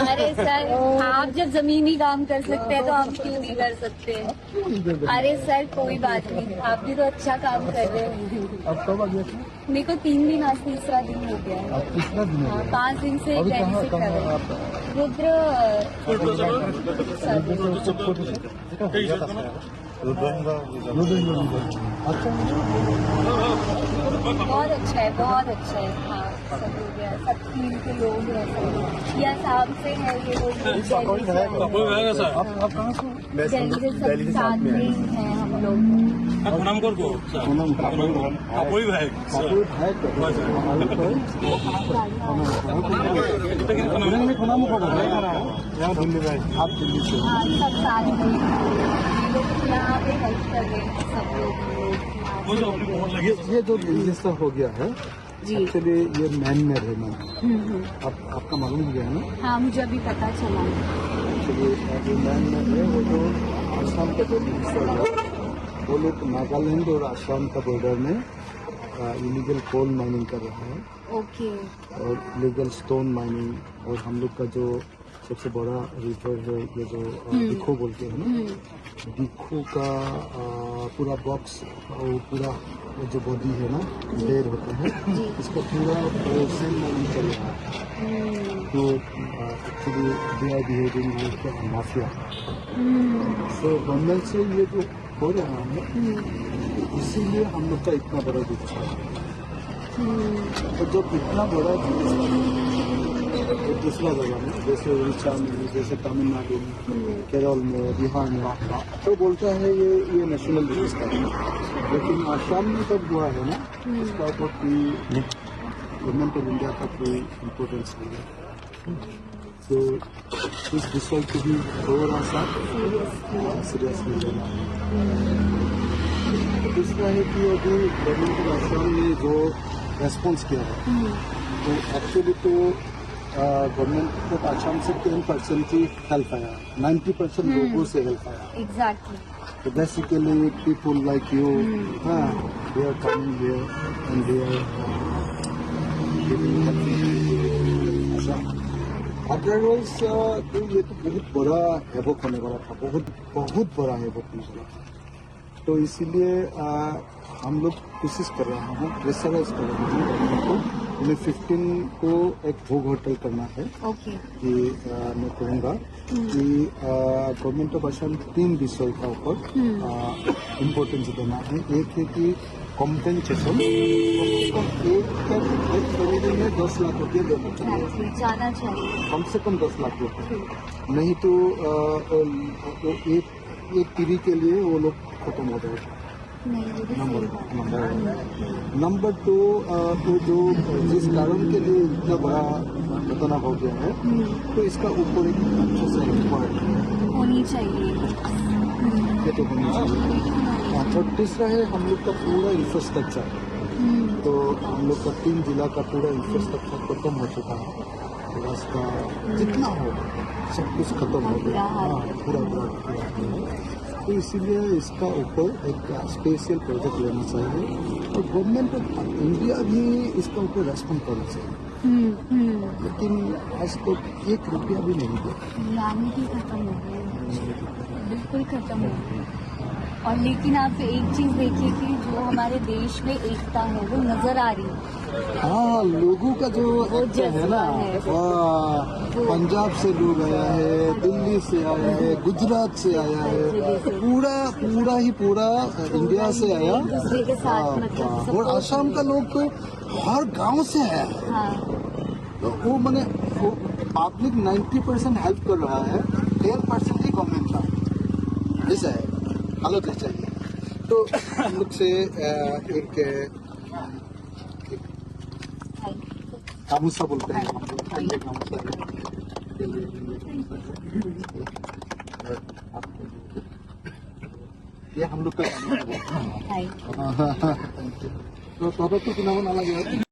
अरे सर, आप जब जमीनी काम कर सकते हैं तो हम क्यों नहीं कर सकते? अरे सर कोई बात नहीं, आप भी तो अच्छा काम कर रहे हो। अब कब आ गया था? मेरे को 3 दिन, आज तीसरा दिन हो गया है। अब तीसरा दिन हो हाँ, गया। 5 दिन से अभी दिल्ली कहाँ से कहाँ कर आप? रुद्र अच्छा बहुत अच्छा है, बहुत अच्छा है। हाँ, सब हो गया, सब टीम के लोग हैं सब। या शाम से है ये लोग दिल्ली से आए हैं। आप कहाँ से हो? दिल्ली से सब साथ में ही हैं हम लोग। प्रणाम कर दो कोई भाई कापूर है तो मालूम है प्रणाम करो यहाँ दिल्ली में। आप दिल्ली से हाँ, सब साथ में ये लोग यहाँ पे हेल्प कर रहे हैं सब लोग। ये जो रजिस्टर हो गया है जी। एक्चुअली ये मैन मेड है मैम। आपका मालूम हो गया है ना? हाँ, मुझे अभी पता चला। एक्चुअली जो मैन मेड है वो जो आसाम का जो रजिस्टर है वो लोग नागालैंड और आसाम का बॉर्डर में इलीगल कोल माइनिंग कर रहा है ओके। और लीगल स्टोन माइनिंग। और हम लोग का जो सबसे बड़ा रिवर है ये जो दिखो बोलते हैं ना, दिखो का पूरा बॉक्स और पूरा जो बॉडी है ना ढेर होता है, इसका पूरा सेम माइनिंग चल रहा है। तो actually they are behaving like mafia. So government से ये जो हो रहा है इसीलिए हम लोग का इतना बड़ा दुख है। तो जब इतना बड़ा दूसरा जगह में जैसे उड़ीसा में, जैसे तमिलनाडु में, केरल में, बिहार में तो बोलता है ये नेशनल डिजास्टर है। लेकिन आसाम में जब हुआ है ना उसका ऊपर कोई गवर्नमेंट ऑफ इंडिया का कोई इम्पोर्टेंस नहीं है। तो इस विषय को भी थोड़ा सा सीरियसली लेना है। दूसरा है कि अभी गवर्नमेंट ऑफ आसाम ने जो रेस्पॉन्स किया है तो एक्चुअली तो गवर्नमेंट ऑफ आसाम से 10% की हेल्प आया, 90% लोगों से हेल्प आया। एग्जैक्टली। तो basically people like you they are coming here and they are otherwise तो ये तो बहुत बड़ा हैवक होने वाला था, बहुत बड़ा हैवक होने वाला था। तो इसीलिए हम लोग कोशिश कर रहे हैं, प्रेशराइज कर रहे हैं गवर्नमेंट को। उन्हें 15 को एक भोग होटल करना है ओके। कि मैं कहूँगा कि गवर्नमेंट ऑफ असम 3 विषय का ऊपर इम्पोर्टेंस देना है। एक है कि कॉम्पेंसेशन, एक फैमिली में 10 लाख रुपये देना चाहिए, ज्यादा चाहिए, कम से कम 10 लाख रुपये। नहीं तो एक पीढ़ी के लिए वो लोग खत्म हो जाएगा। नंबर 2 तो जो जिस कारण के लिए इतना बड़ा घटना हो गया है तो इसका ऊपर एक अच्छा सा इंक्वायरी होनी चाहिए। ये तो होनी चाहिए। और तीसरा है हम लोग का पूरा इंफ्रास्ट्रक्चर। तो हम लोग का 3 जिला का पूरा इंफ्रास्ट्रक्चर खत्म हो चुका है। रास्ता जितना हो सब कुछ खत्म हो गया, पूरा। तो इसीलिए इसका ऊपर एक स्पेशल प्रोजेक्ट लेना चाहिए और गवर्नमेंट ऑफ इंडिया भी इसका ऊपर रेस्पॉन्ड करना चाहिए। लेकिन आज तो 1 रुपया भी नहीं दिया। यानी कि खत्म हो गई, बिल्कुल खत्म हो गई। और लेकिन आप एक चीज देखिए कि जो हमारे देश में एकता है वो नजर आ रही है। हाँ, लोगों का जो है ना, पंजाब से लोग आया है, दिल्ली से आया है, गुजरात से आया है, पूरा इंडिया से आया। दूसरे के साथ मतलब और आसाम का लोग तो हर गांव से आया है। हाँ। तो वो मैंने पब्लिक 90% हेल्प कर रहा है, 10% ही गवर्नमेंट का ऐसा है, हालत ऐसा है। तो हम लोग से एक गामूसा बोलते हैं, गामूसा ये हम लोग का। तो तो कितना नाला गया